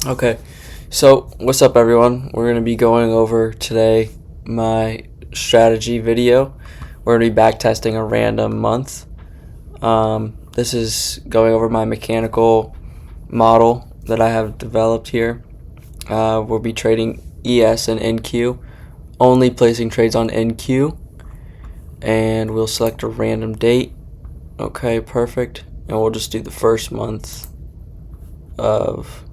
Okay, so what's up, everyone? We're going to be going over today my strategy video. We're going to be backtesting a random month. This is going over my mechanical model that I have developed here. We'll be trading ES and NQ, only placing trades on NQ, and we'll select a random date. Okay, perfect. And we'll just do the first month of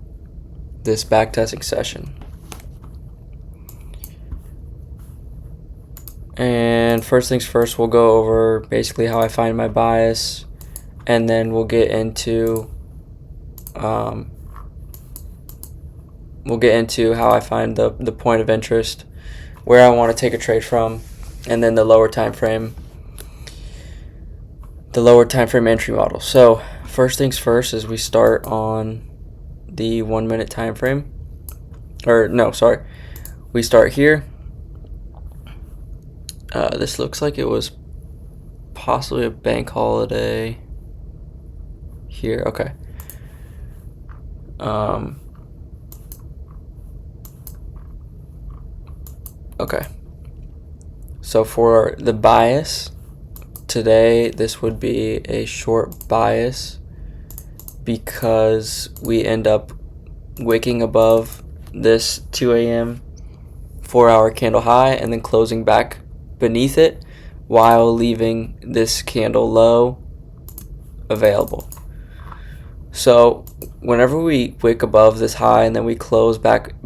this backtesting session. And first things first, we'll go over basically how I find my bias, and then we'll get into how I find the point of interest, where I want to take a trade from, and then the lower time frame entry model. So first things first is we start on the 1 minute time frame, we start here. This looks like it was possibly a bank holiday here. Okay. Okay. So for the bias today, this would be a short bias because we end up wicking above this 2 a.m. 4-hour candle high and then closing back beneath it while leaving this candle low available. So whenever we wick above this high and then we close back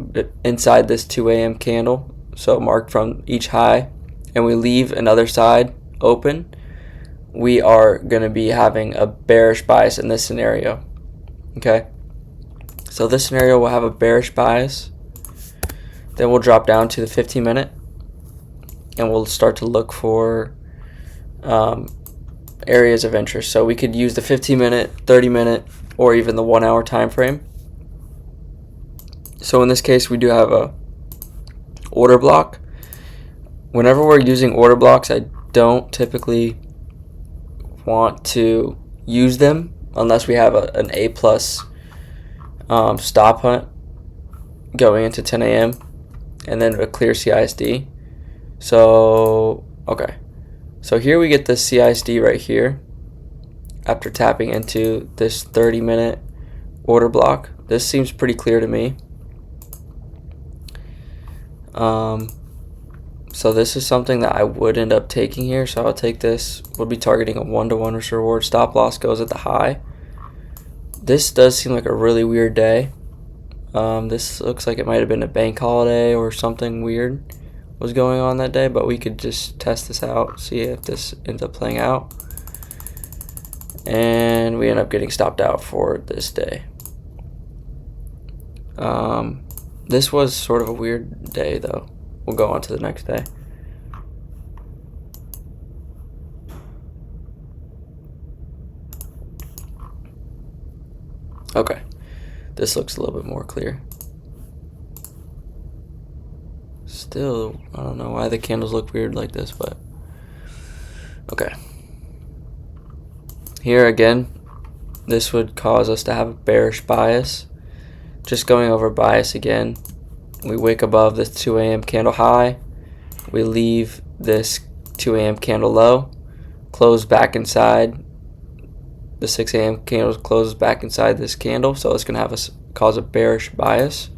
inside this 2 a.m. candle, so marked from each high, and we leave another side open, we are going to be having a bearish bias in this scenario. Okay, so this scenario will have a bearish bias. Then we'll drop down to the 15 minute and we'll start to look for areas of interest. So we could use the 15 minute, 30 minute, or even the 1 hour time frame. So in this case, we do have a order block. Whenever we're using order blocks, I don't typically want to use them unless we have an A plus stop hunt going into 10 a.m. and then a clear CISD. So okay, so here we get the CISD right here after tapping into this 30 minute order block. This seems pretty clear to me. So this is something that I would end up taking here. So I'll take this. We'll be targeting a 1-to-1 risk reward. Stop loss goes at the high. This does seem like a really weird day. This looks like it might have been a bank holiday or something weird was going on that day, but we could just test this out, see if this ends up playing out. And we end up getting stopped out for this day. This was sort of a weird day though. We'll go on to the next day. Okay, this looks a little bit more clear. Still, I don't know why the candles look weird like this, but okay. Here again, this would cause us to have a bearish bias. Just going over bias again, we wick above this 2 a.m. candle high, we leave this 2 a.m. candle low, close back inside the 6 a.m. candle, closes back inside this candle, so it's going to cause a bearish bias.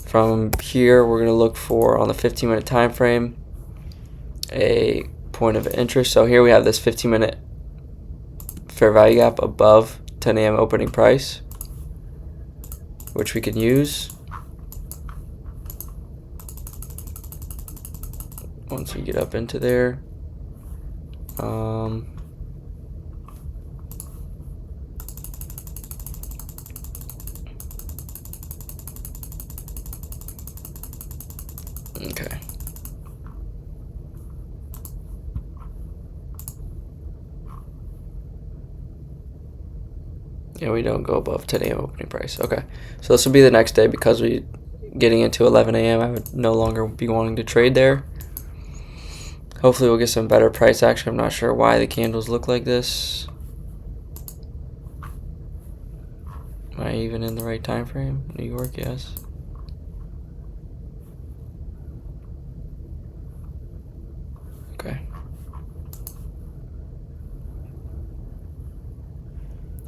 From here, we're going to look for, on the 15 minute time frame, a point of interest. So here we have this 15 minute fair value gap above 10 a.m. opening price, which we can use once we get up into there. Okay. Yeah, we don't go above 10 a.m. opening price. Okay, so this will be the next day because we getting into 11 a.m. I would no longer be wanting to trade there. Hopefully we'll get some better price action. I'm not sure why the candles look like this. Am I even in the right time frame? New York, yes. Okay.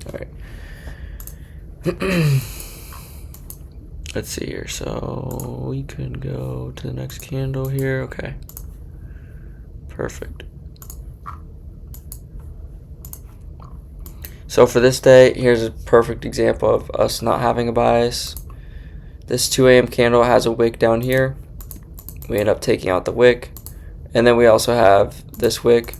All right. Let's see here. So we can go to the next candle here. Okay. Perfect. So for this day, here's a perfect example of us not having a bias. This 2 a.m. candle has a wick down here. We end up taking out the wick. And then we also have this wick,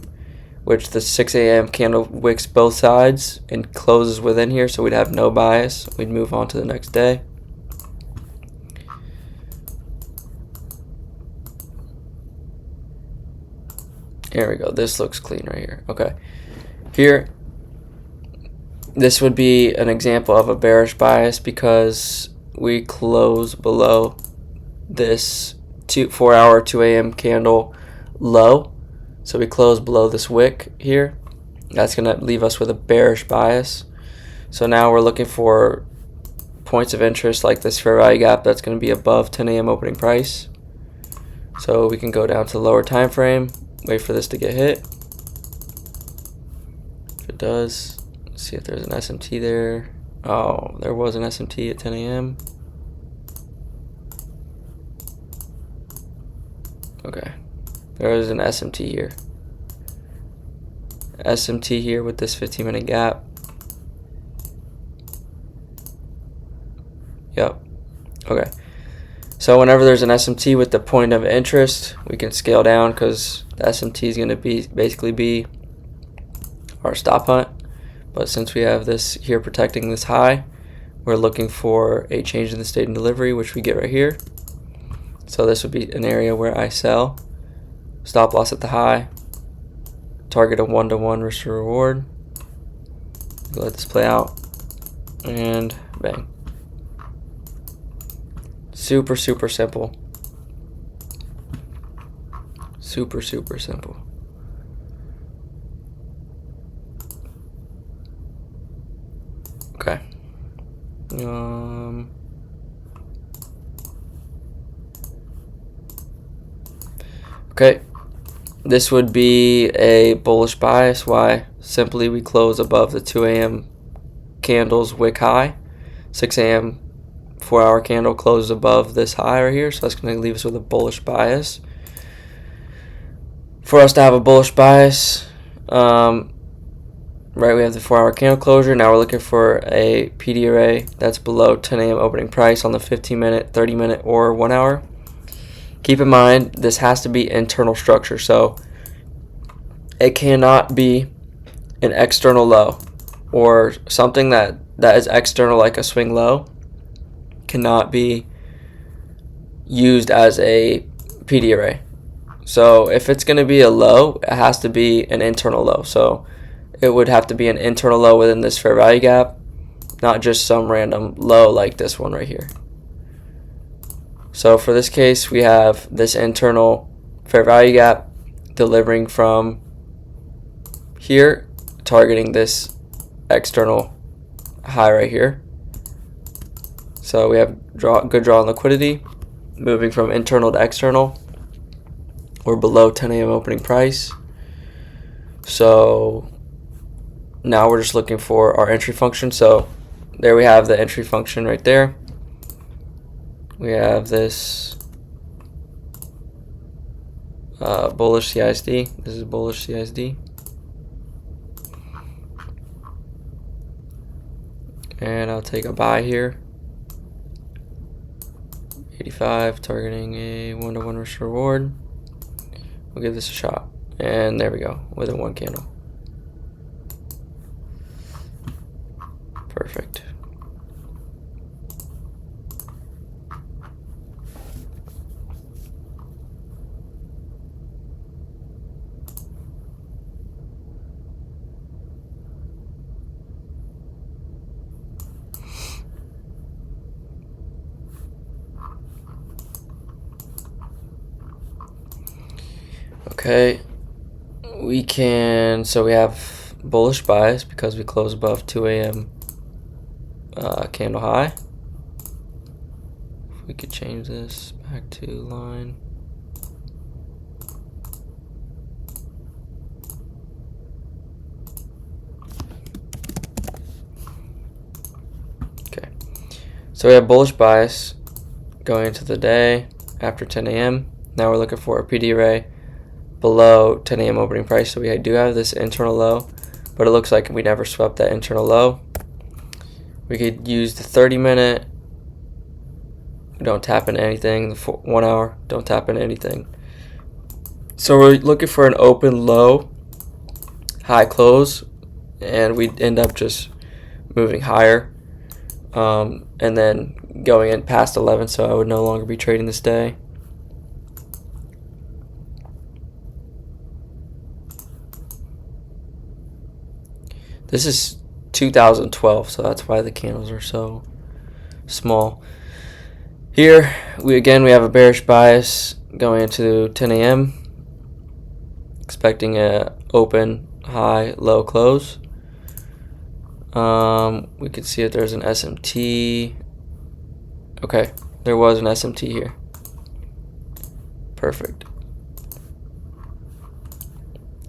which the 6 a.m. candle wicks both sides and closes within here, so we'd have no bias. We'd move on to the next day. Here we go. This looks clean right here. Okay. Here, this would be an example of a bearish bias because we close below this 4-hour 2 a.m. candle low. So we close below this wick here. That's going to leave us with a bearish bias. So now we're looking for points of interest like this fair value gap that's going to be above 10 a.m. opening price. So we can go down to the lower time frame, wait for this to get hit. If it does, let's see if there's an SMT there. Oh, there was an SMT at 10 a.m. Okay, there is an SMT here. SMT here with this 15-minute gap. Yep. Okay. So whenever there's an SMT with the point of interest, we can scale down because the SMT is going to basically be our stop hunt. But since we have this here protecting this high, we're looking for a change in the state and delivery, which we get right here. So this would be an area where I sell, stop loss at the high, target a 1-to-1 risk to reward. Let this play out, and bang. Super simple. Super simple. Okay. Okay. This would be a bullish bias. Why? Simply we close above the 2 a.m. candle's wick high. 6 a.m. 4-hour candle closes above this high right here, so that's going to leave us with a bullish bias. For us to have a bullish bias, right, we have the 4-hour candle closure. Now we're looking for a PD array that's below 10 a.m. opening price on the 15-minute, 30-minute, or 1 hour. Keep in mind, this has to be internal structure, so it cannot be an external low or something that is external like a swing low. Cannot be used as a PD array. So if it's going to be a low, it has to be an internal low. So it would have to be an internal low within this fair value gap, not just some random low like this one right here. So for this case, we have this internal fair value gap delivering from here, targeting this external high right here. So we have good draw on liquidity, moving from internal to external. We're below 10 a.m. opening price. So now we're just looking for our entry function. So there we have the entry function right there. We have this bullish CISD. This is bullish CISD. And I'll take a buy here. 85, targeting a 1-to-1 risk reward. We'll give this a shot. And there we go, within one candle. Perfect. Okay, we can, so we have bullish bias because we close above 2 a.m. candle high. If we could change this back to line. Okay, so we have bullish bias going into the day after 10 a.m. Now we're looking for a PD array below 10 a.m. opening price. So we do have this internal low, but it looks like we never swept that internal low. We could use the 30-minute. We don't tap into anything. The 1 hour, don't tap into anything. So we're looking for an open low, high close, and we end up just moving higher, and then going in past 11. So I would no longer be trading this day. This is 2012, so that's why the candles are so small. Here, we have a bearish bias going into 10 a.m. expecting a open, high, low close. We can see that there's an SMT. Okay, there was an SMT here. Perfect.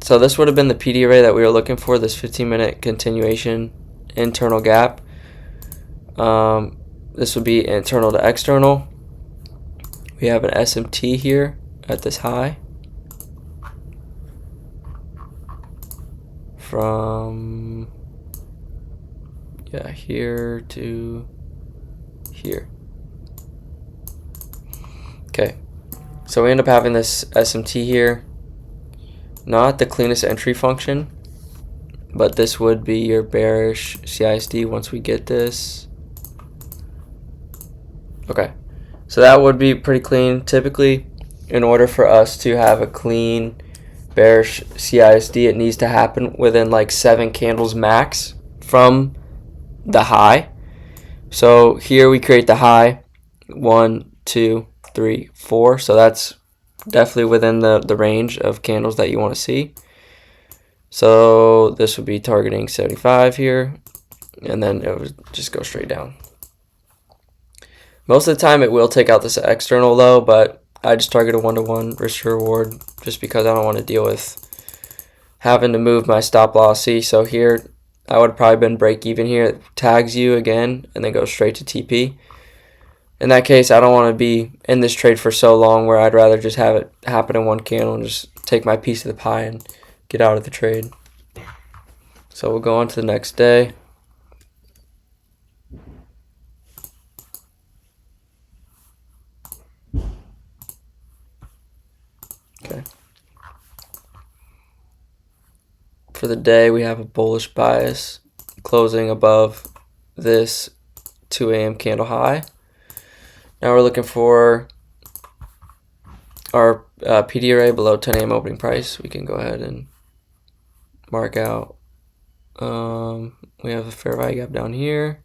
So this would have been the PD array that we were looking for, this 15-minute continuation internal gap. This would be internal to external. We have an SMT here at this high. From here to here. Okay, so we end up having this SMT here. Not the cleanest entry function, but this would be your bearish CISD once we get this. Okay, so that would be pretty clean. Typically, in order for us to have a clean bearish CISD, it needs to happen within like 7 candles max from the high. So here we create the high, 1, 2, 3, 4. So that's definitely within the range of candles that you want to see. So this would be targeting 75 here, and then it would just go straight down. Most of the time it will take out this external low, but I just target a 1-to-1 risk to reward just because I don't want to deal with having to move my stop loss. See, so here I would have probably been break even here. It tags you again and then goes straight to TP. In that case, I don't want to be in this trade for so long, where I'd rather just have it happen in one candle and just take my piece of the pie and get out of the trade. So we'll go on to the next day. Okay. For the day, we have a bullish bias closing above this 2 a.m. candle high. Now we're looking for our PD array below 10 a.m. opening price. We can go ahead and mark out. We have a fair value gap down here.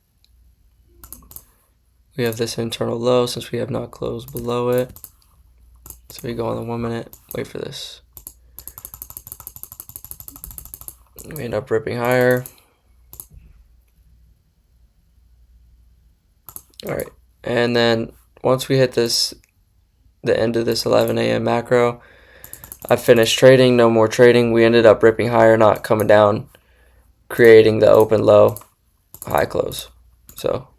We have this internal low since we have not closed below it. So we go on the 1 minute, wait for this. We end up ripping higher. All right, and then once we hit this, the end of this 11 a.m. macro, I finished trading, no more trading. We ended up ripping higher, not coming down, creating the open low, high close. So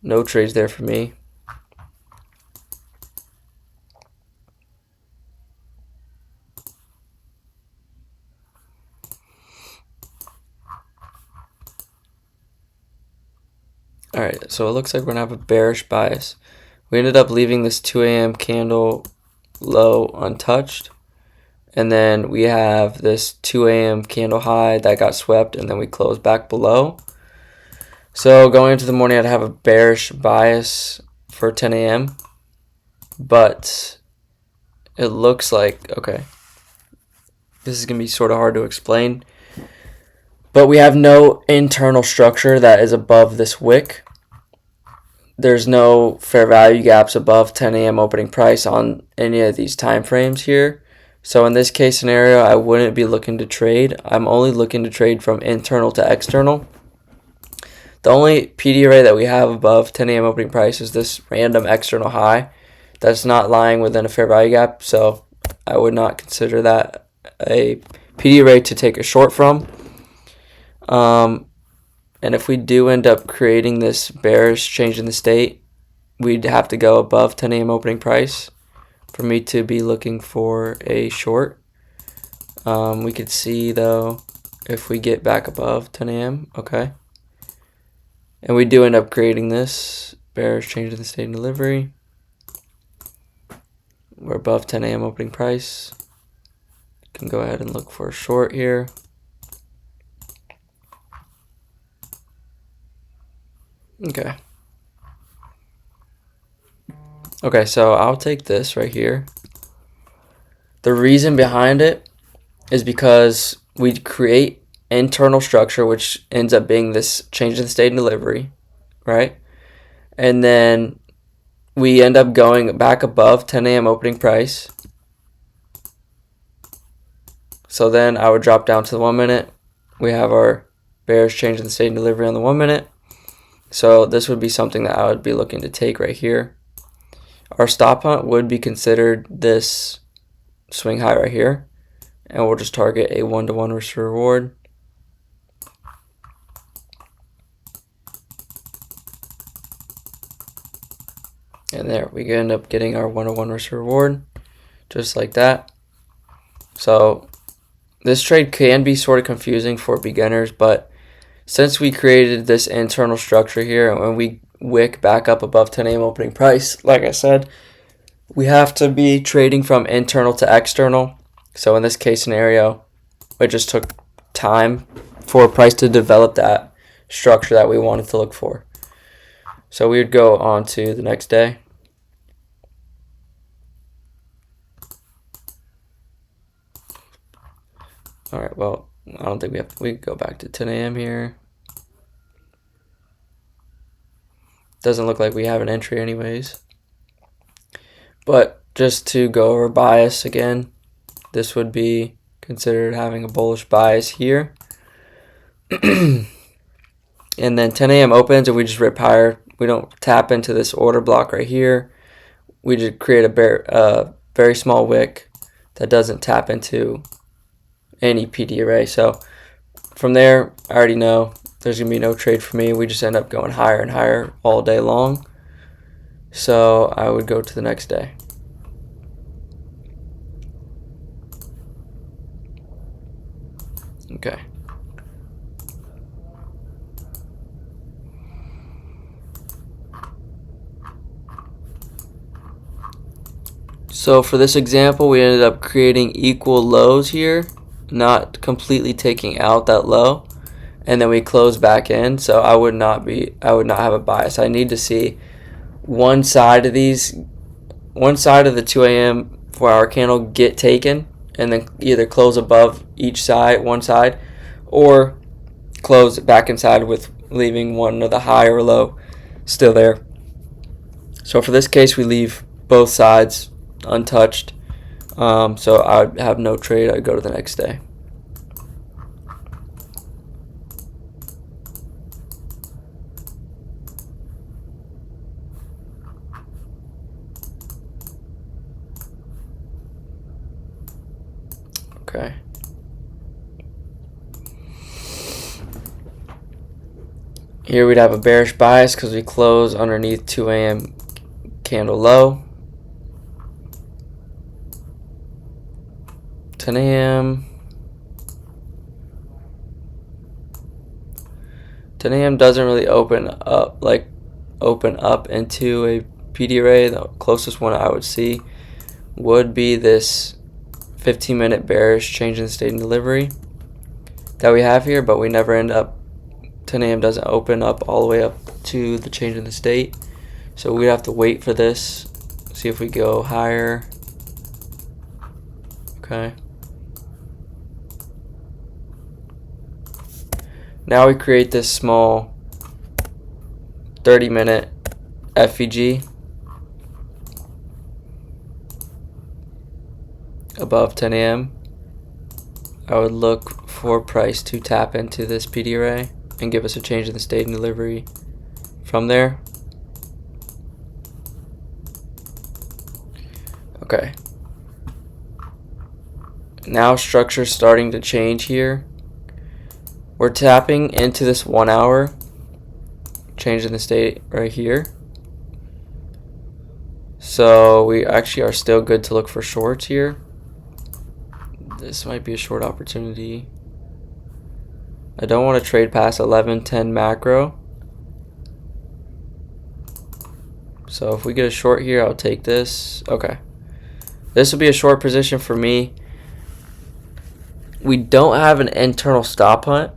no trades there for me. Alright, so it looks like we're going to have a bearish bias. We ended up leaving this 2 a.m. candle low untouched. And then we have this 2 a.m. candle high that got swept, and then we closed back below. So going into the morning, I'd have a bearish bias for 10 a.m. But it looks like, okay, this is going to be sort of hard to explain. But we have no internal structure that is above this wick. There's no fair value gaps above 10 a.m. opening price on any of these time frames here. So in this case scenario, I wouldn't be looking to trade. I'm only looking to trade from internal to external. The only PD array that we have above 10 a.m. opening price is this random external high that's not lying within a fair value gap, so I would not consider that a PD array to take a short from. And if we do end up creating this bearish change in the state, we'd have to go above 10 a.m. opening price for me to be looking for a short. We could see though if we get back above 10 a.m. okay, and we do end up creating this bearish change in the state and delivery. We're above 10 a.m. opening price. Can go ahead and look for a short here. Okay, so I'll take this right here. The reason behind it is because we create internal structure, which ends up being this change in state and delivery, right? And then we end up going back above 10 a.m. opening price. So then I would drop down to the 1 minute. We have our bearish change in the state and delivery on the 1 minute. So this would be something that I would be looking to take right here. Our stop hunt would be considered this swing high right here, and we'll just target a 1-to-1 risk reward. And there, we end up getting our 1-to-1 risk reward, just like that. So this trade can be sort of confusing for beginners, but since we created this internal structure here, and when we wick back up above 10 a.m. opening price, like I said, we have to be trading from internal to external. So in this case scenario, it just took time for a price to develop that structure that we wanted to look for. So we would go on to the next day. All right, well, I don't think we can go back to 10 a.m. here. Doesn't look like we have an entry anyways. But just to go over bias again, this would be considered having a bullish bias here. And then 10 a.m. opens and we just rip higher. We don't tap into this order block right here. We just create a very small wick that doesn't tap into any PD array. So from there, I already know there's going to be no trade for me. We just end up going higher and higher all day long. So I would go to the next day. Okay. So for this example, we ended up creating equal lows here, not completely taking out that low, and then we close back in. So I would not have a bias. I need to see one side of the 2 a.m. 4-hour candle get taken, and then either close above each side, one side, or close back inside with leaving one of the high or low still there. So for this case, we leave both sides untouched. So I would have no trade. I'd go to the next day. Okay. Here we'd have a bearish bias because we close underneath 2 a.m. candle low. 10 a.m. 10 a.m. doesn't really open up into a PD array. The closest one I would see would be this 15-minute bearish change in state and delivery that we have here, but we never end up, 10 a.m. doesn't open up all the way up to the change in the state. So we'd have to wait for this, see if we go higher. Okay. Now we create this small 30-minute FVG above 10 a.m. I would look for price to tap into this PD array and give us a change in the state and delivery from there. Okay. Now structure's starting to change here. We're tapping into this 1 hour, changing the state right here. So we actually are still good to look for shorts here. This might be a short opportunity. I don't want to trade past 11:10 macro. So if we get a short here, I'll take this. Okay. This will be a short position for me. We don't have an internal stop hunt,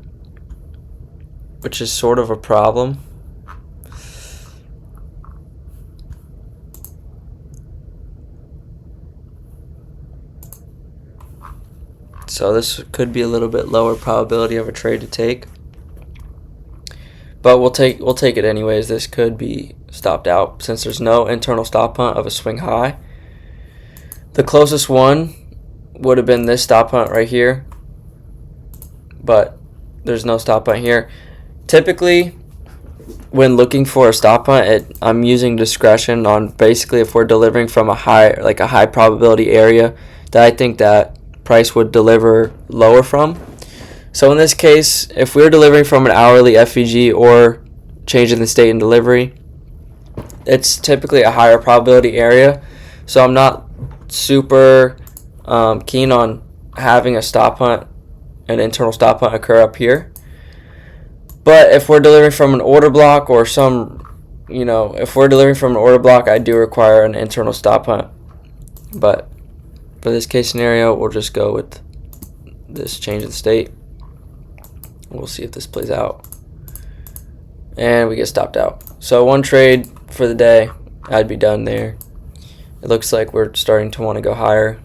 which is sort of a problem. So this could be a little bit lower probability of a trade to take. But we'll take it anyways. This could be stopped out since there's no internal stop hunt of a swing high. The closest one would have been this stop hunt right here, but there's no stop hunt here. Typically, when looking for a stop hunt, I'm using discretion on basically if we're delivering from a high probability area that I think that price would deliver lower from. So in this case, if we're delivering from an hourly FVG or changing the state and delivery, it's typically a higher probability area. So I'm not super keen on having a stop hunt, an internal stop hunt occur up here. But if we're delivering from an order block or if we're delivering from an order block, I do require an internal stop hunt. But for this case scenario, we'll just go with this change of the state. We'll see if this plays out. And we get stopped out. So one trade for the day, I'd be done there. It looks like we're starting to want to go higher.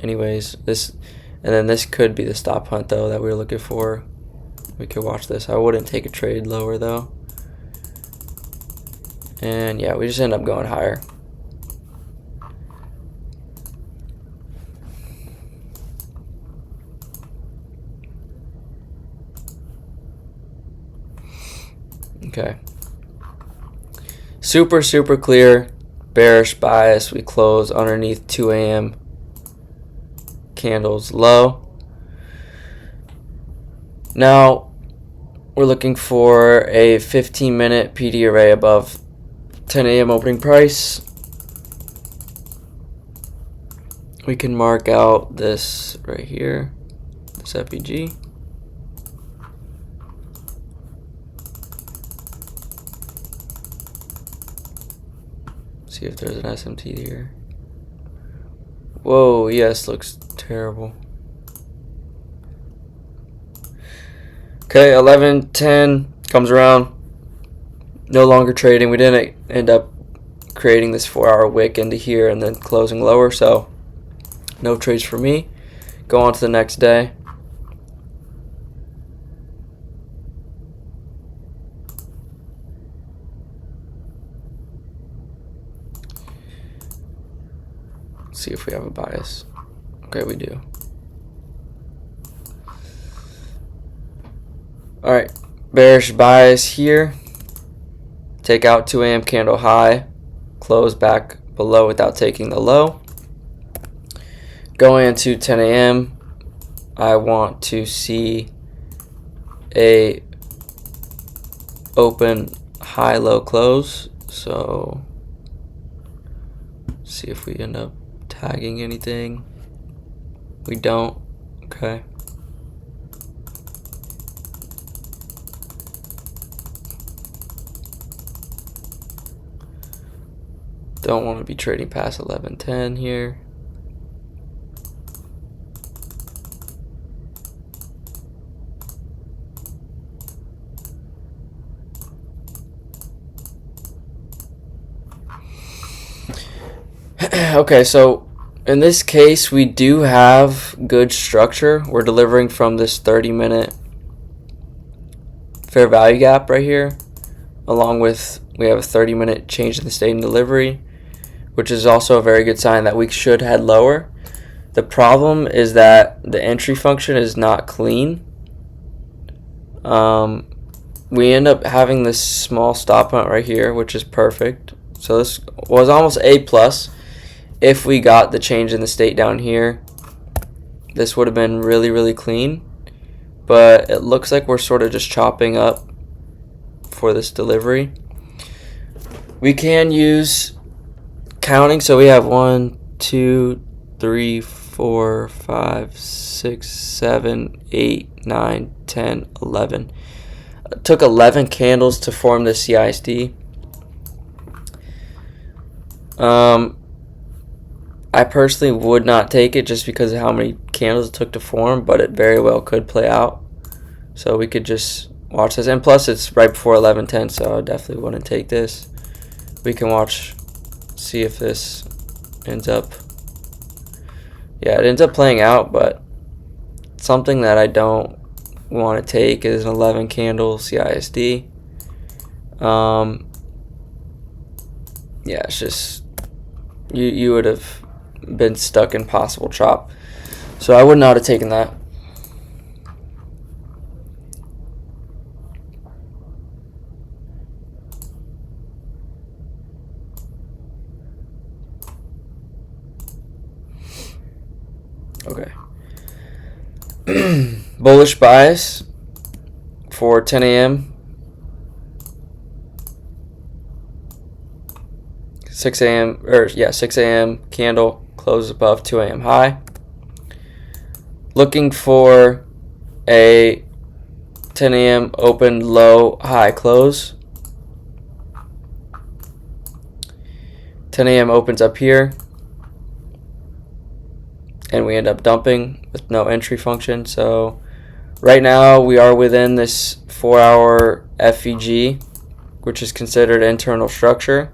Anyways, and then this could be the stop hunt though that we were looking for. We could watch this. I wouldn't take a trade lower though. And yeah, we just end up going higher. Okay. Super clear bearish bias. We close underneath 2 a.m. candles low. Now we're looking for a 15-minute PD array above 10 a.m. opening price. We can mark out this right here, this FVG. See if there's an SMT here. Whoa, yes, looks terrible. Okay, 11:10 comes around. No longer trading. We didn't end up creating this 4-hour wick into here and then closing lower, so no trades for me. Go on to the next day. See if we have a bias. Okay, we do. Alright, bearish bias here. Take out 2 a.m. candle high. Close back below without taking the low. Going into 10 a.m. I want to see a open high-low close. So see if we end up tagging anything. We don't. Okay. Don't want to be trading past 11:10 here. Okay, so in this case, we do have good structure. We're delivering from this 30-minute fair value gap right here, along with we have a 30-minute change in the state and delivery, which is also a very good sign that we should head lower. The problem is that the entry function is not clean. we end up having this small stop hunt right here, which is perfect. So this was almost A plus. If we got the change in the state down here, this would have been really, really clean. But it looks like we're sort of just chopping up for this delivery. We can use counting, so we have 1, 2, 3, 4, 5, 6, 7, 8, 9, 10, 11. It took 11 candles to form the CISD. I personally would not take it just because of how many candles it took to form, but it very well could play out. So we could just watch this. And plus, it's right before 11:10, so I definitely wouldn't take this. We can watch, see if this ends up. Yeah, it ends up playing out, but something that I don't want to take is an 11 candle CISD. Yeah, it's just you would have been stuck in possible chop, so I would not have taken that. Okay. Bullish bias for 10 a.m. 6 a.m. or yeah, 6 a.m. candle closes above 2 a.m. high. Looking for a 10 a.m. open low high close. 10 a.m. opens up here, and we end up dumping with no entry function. So right now we are within this 4-hour FVG, which is considered internal structure.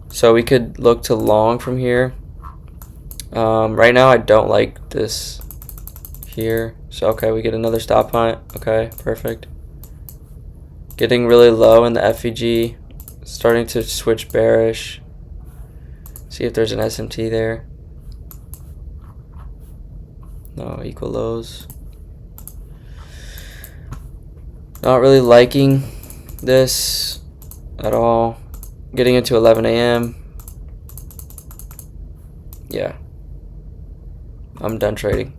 So we could look to long from here. Right now I don't like this here. So okay, we get another stop hunt. Okay, perfect. Getting really low in the FVG. Starting to switch bearish. See if there's an SMT there. No, equal lows. Not really liking this at all. Getting into 11 a.m. Yeah. I'm done trading.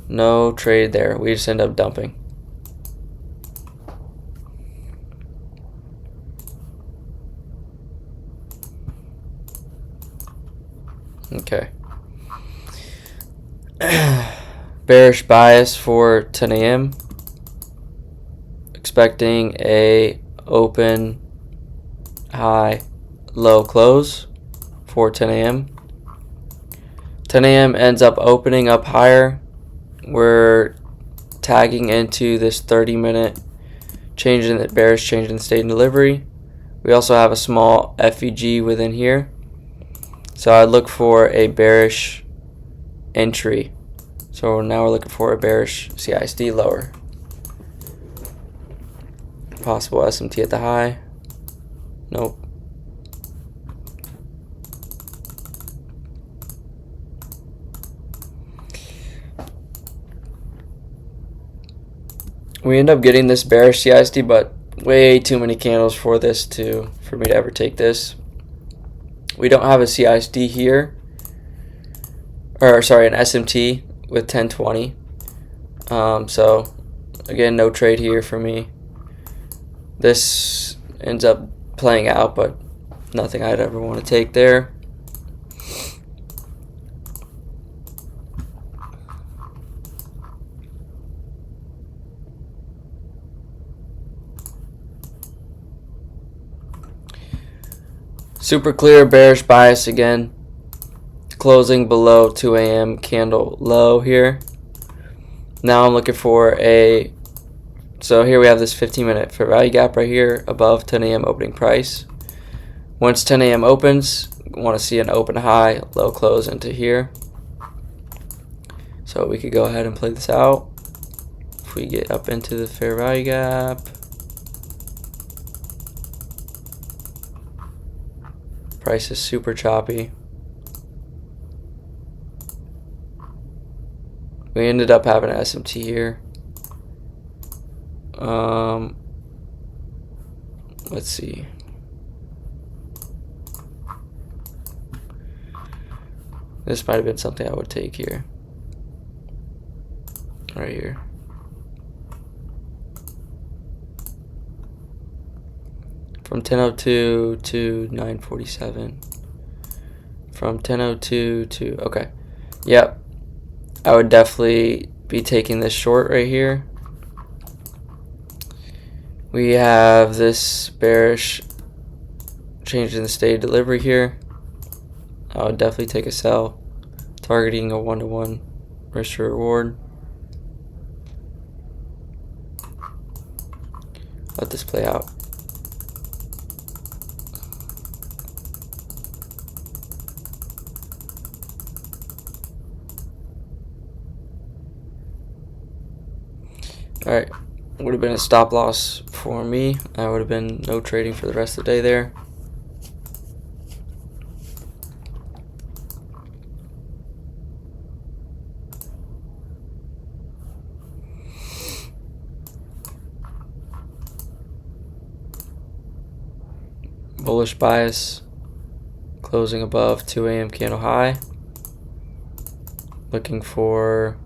No trade there. We just end up dumping. Okay. Bearish bias for 10 a.m. Expecting a open high low close for 10 a.m. 10 a.m. ends up opening up higher. We're tagging into this 30-minute change in the bearish change in state and delivery. We also have a small FEG within here. So I'd look for a bearish entry. So now we're looking for a bearish CISD lower. Possible SMT at the high. Nope. We end up getting this bearish CISD, but way too many candles for me to ever take this. We don't have a CISD here, or sorry, an SMT with 1020. So again, no trade here for me. This ends up playing out, but nothing I'd ever want to take there. Super clear bearish bias again. Closing below 2 a.m. candle low here. Now I'm looking for a, so here we have this 15-minute fair value gap right here above 10 a.m. opening price. Once 10 a.m. opens, want to see an open high, low close into here. So we could go ahead and play this out. If we get up into the fair value gap. Price is super choppy. We ended up having an SMT here. Let's see. This might have been something I would take here. Right here. From 10:02 to 9:47. From 10:02 to, okay. Yep. I would definitely be taking this short right here. We have this bearish change in the state of delivery here. I would definitely take a sell, targeting a 1-to-1 risk to reward. Let this play out. Alright, would have been a stop loss for me. I would have been no trading for the rest of the day there. Bullish bias, closing above 2 a.m. candle high. Looking for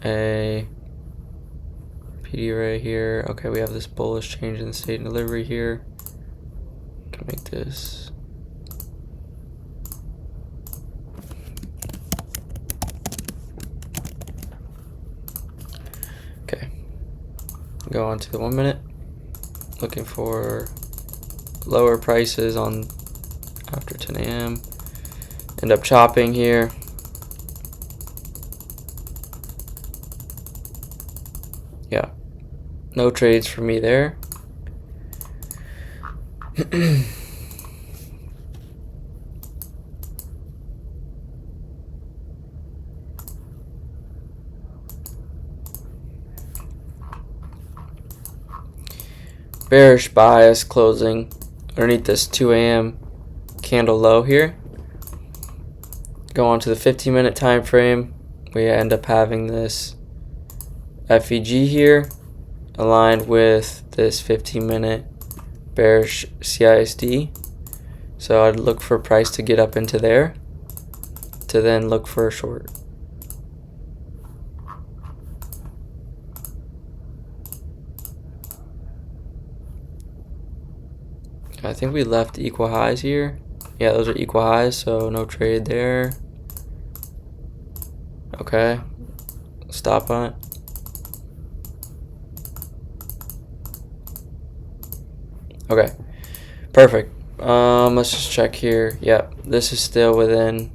a PD right here. Okay, we have this bullish change in the state and delivery here. Can make this. Okay. Go on to the 1 minute. Looking for lower prices on after 10 a.m. End up chopping here. Yeah. No trades for me there. Bearish bias closing underneath this 2 a.m. candle low here. Go on to the 15-minute time frame. We end up having this FEG here aligned with this 15-minute bearish CISD. So I'd look for price to get up into there to then look for a short. I think we left equal highs here. Yeah, those are equal highs, so no trade there. Okay, stop on it. Okay, perfect. Let's just check here. Yep, this is still within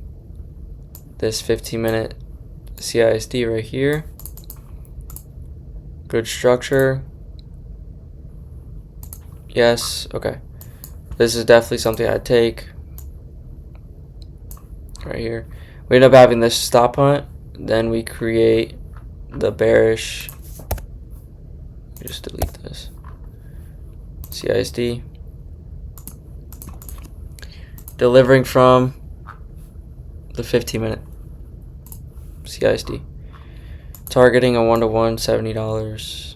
this 15-minute CISD right here. Good structure. Yes, okay. This is definitely something I'd take. Right here. We end up having this stop hunt. Then we create the bearish. Just delete this. CISD. Delivering from the 15-minute CISD. Targeting a 1-to-1, $70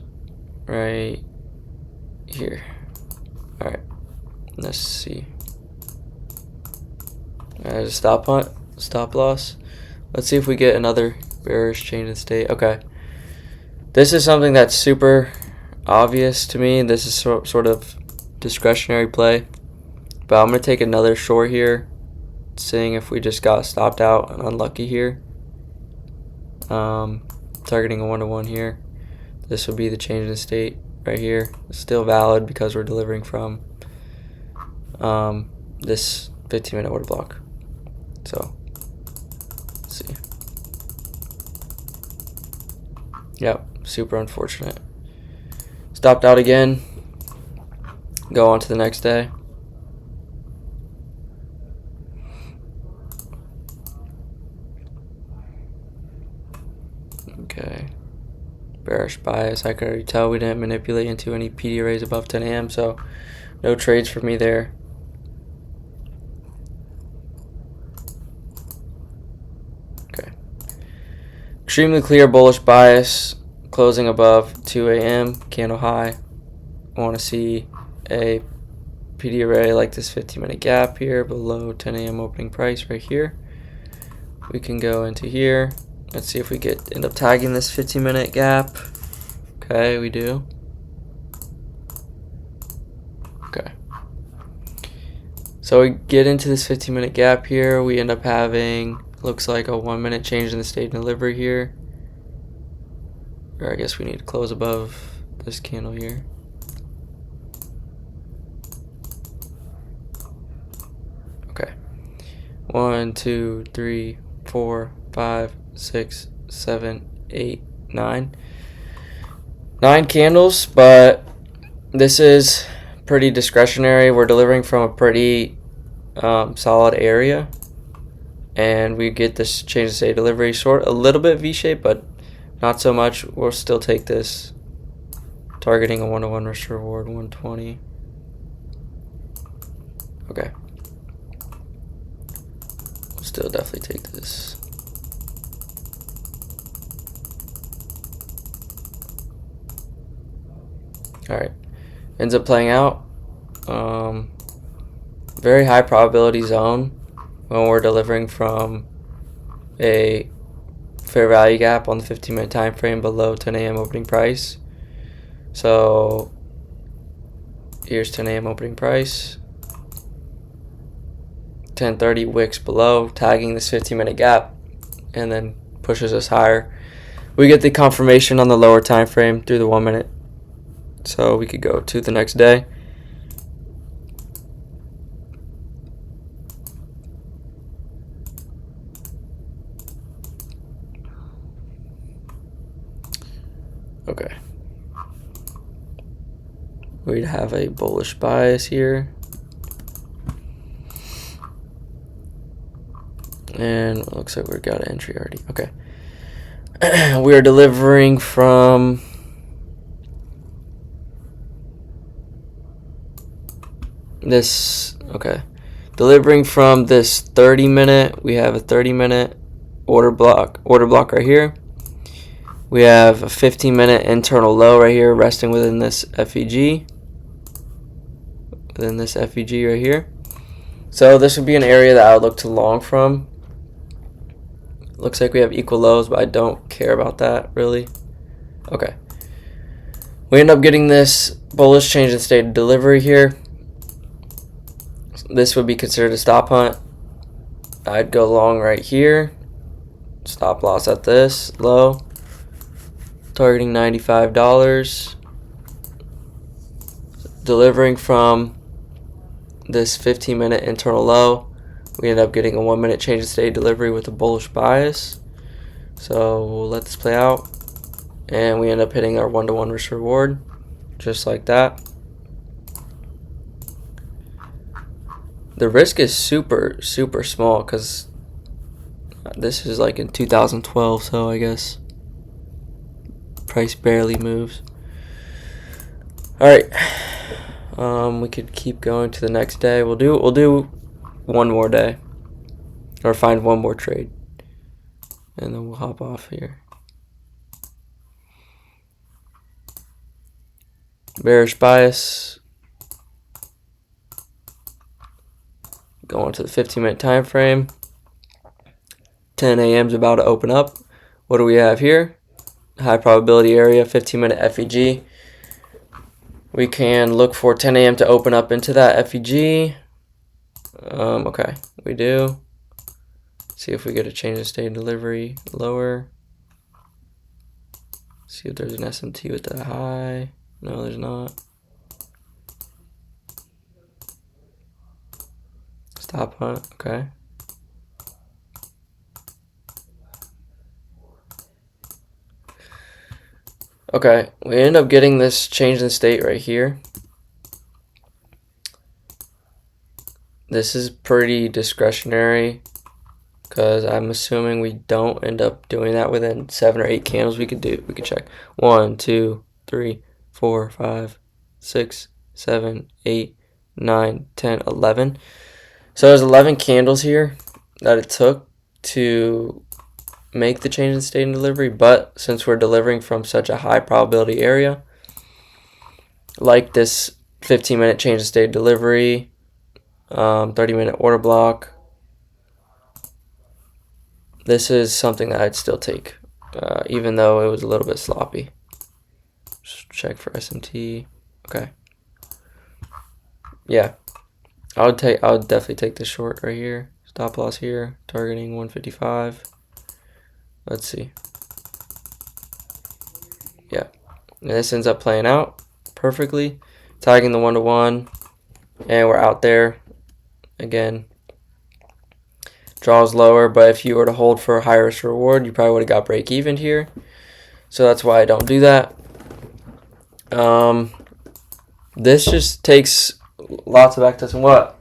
right here. Alright. Let's see. There's a stop hunt, stop loss. Let's see if we get another bearish change in state. Okay. This is something that's super obvious to me. This is sort of discretionary play. But I'm going to take another short here, seeing if we just got stopped out and unlucky here. Targeting a 1-to-1 here. This would be the change in state right here. It's still valid because we're delivering from this 15-minute order block. So, let's see. Yep, super unfortunate. Stopped out again. Go on to the next day. Okay. Bearish bias. I could already tell we didn't manipulate into any PD arrays above 10 a.m. So, no trades for me there. Extremely clear bullish bias, closing above 2 a.m. candle high. I want to see a PD array like this 15-minute gap here below 10 a.m. opening price right here. We can go into here. Let's see if we end up tagging this 15-minute gap. Okay, we do. Okay. So we get into this 15-minute gap here. We end up having, looks like a 1-minute change in the state delivery here. Or I guess we need to close above this candle here. Okay. 1, 2, 3, 4, 5, 6, 7, 8, 9. 9 candles, but this is pretty discretionary. We're delivering from a pretty solid area, and we get this change of state delivery sort a little bit V-shaped, but not so much. We'll still take this, targeting a 1-to-1 risk reward 120. Okay. We'll still definitely take this. Alright. Ends up playing out. Very high probability zone when we're delivering from a fair value gap on the 15-minute time frame below 10 a.m. opening price. So here's 10 a.m. opening price. 10:30 wicks below, tagging this 15-minute gap, and then pushes us higher. We get the confirmation on the lower time frame through the 1 minute. So we could go to the next day. Okay. We'd have a bullish bias here. And it looks like we've got an entry already. Okay. We are delivering from this, okay. Delivering from this 30-minute, we have a 30-minute order block right here. We have a 15-minute internal low right here resting within this FEG. Within this FEG right here. So this would be an area that I would look to long from. Looks like we have equal lows, but I don't care about that really. Okay. We end up getting this bullish change in state of delivery here. This would be considered a stop hunt. I'd go long right here. Stop loss at this low. Targeting $95. Delivering from this 15-minute internal low. We end up getting a 1-minute change in state delivery with a bullish bias. So we'll let this play out. And we end up hitting our 1-to-1 risk reward. Just like that. The risk is super, super small because this is like in 2012, so I guess price barely moves. Alright. We could keep going to the next day. We'll do one more day. Or find one more trade. And then we'll hop off here. Bearish bias. Going to the 15-minute time frame. 10 a.m. is about to open up. What do we have here? High probability area, 15-minute FEG. We can look for 10 a.m. to open up into that FEG. Okay, we do. See if we get a change of state delivery lower. See if there's an SMT with that high. No, there's not. Stop hunt, okay. Okay, we end up getting this change in state right here. This is pretty discretionary because I'm assuming we don't end up doing that within 7 or 8 candles. We could check 1, 2, 3, 4, 5, 6, 7, 8, 9, 10, 11. So there's 11 candles here that it took to make the change in state and delivery, but since we're delivering from such a high probability area, like this 15-minute change in state delivery, 30-minute order block, this is something that I'd still take, even though it was a little bit sloppy. Just check for SMT. Okay. Yeah, I would definitely take this short right here. Stop loss here, targeting 155. Let's see. Yeah, and this ends up playing out perfectly, tagging the 1-to-1, and we're out there again. Draws lower, but if you were to hold for a higher risk reward, you probably would have got break even here. So that's why I don't do that. This just takes lots of backtesting. What?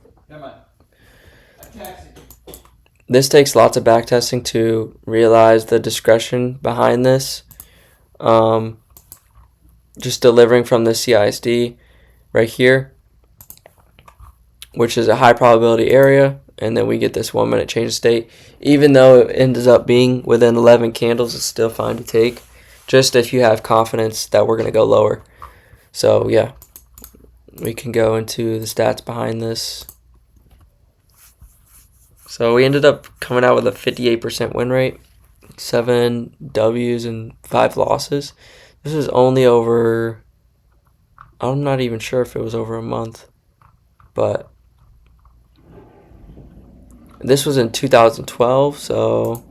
This takes lots of backtesting to realize the discretion behind this. Just delivering from the CISD right here, which is a high probability area, and then we get this 1-minute change of state. Even though it ends up being within 11 candles, it's still fine to take, just if you have confidence that we're going to go lower. So yeah, we can go into the stats behind this. So we ended up coming out with a 58% win rate, 7 W's and 5 losses. This is only over, I'm not even sure if it was over a month, but this was in 2012, so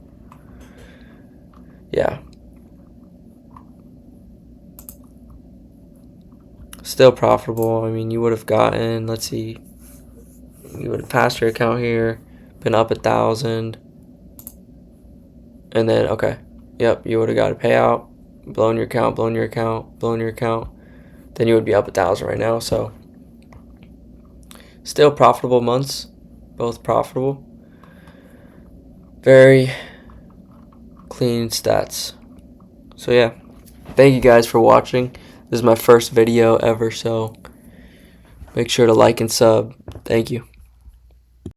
yeah. Still profitable. I mean, you would have gotten, let's see, you would have passed your account here, been up 1,000, and then, okay, yep, you would have got a payout, blown your account, blown your account, blown your account, then you would be up 1,000 right now. So still profitable months, both profitable. Very clean stats. So yeah, thank you guys for watching. This is my first video ever, so make sure to like and sub. Thank you.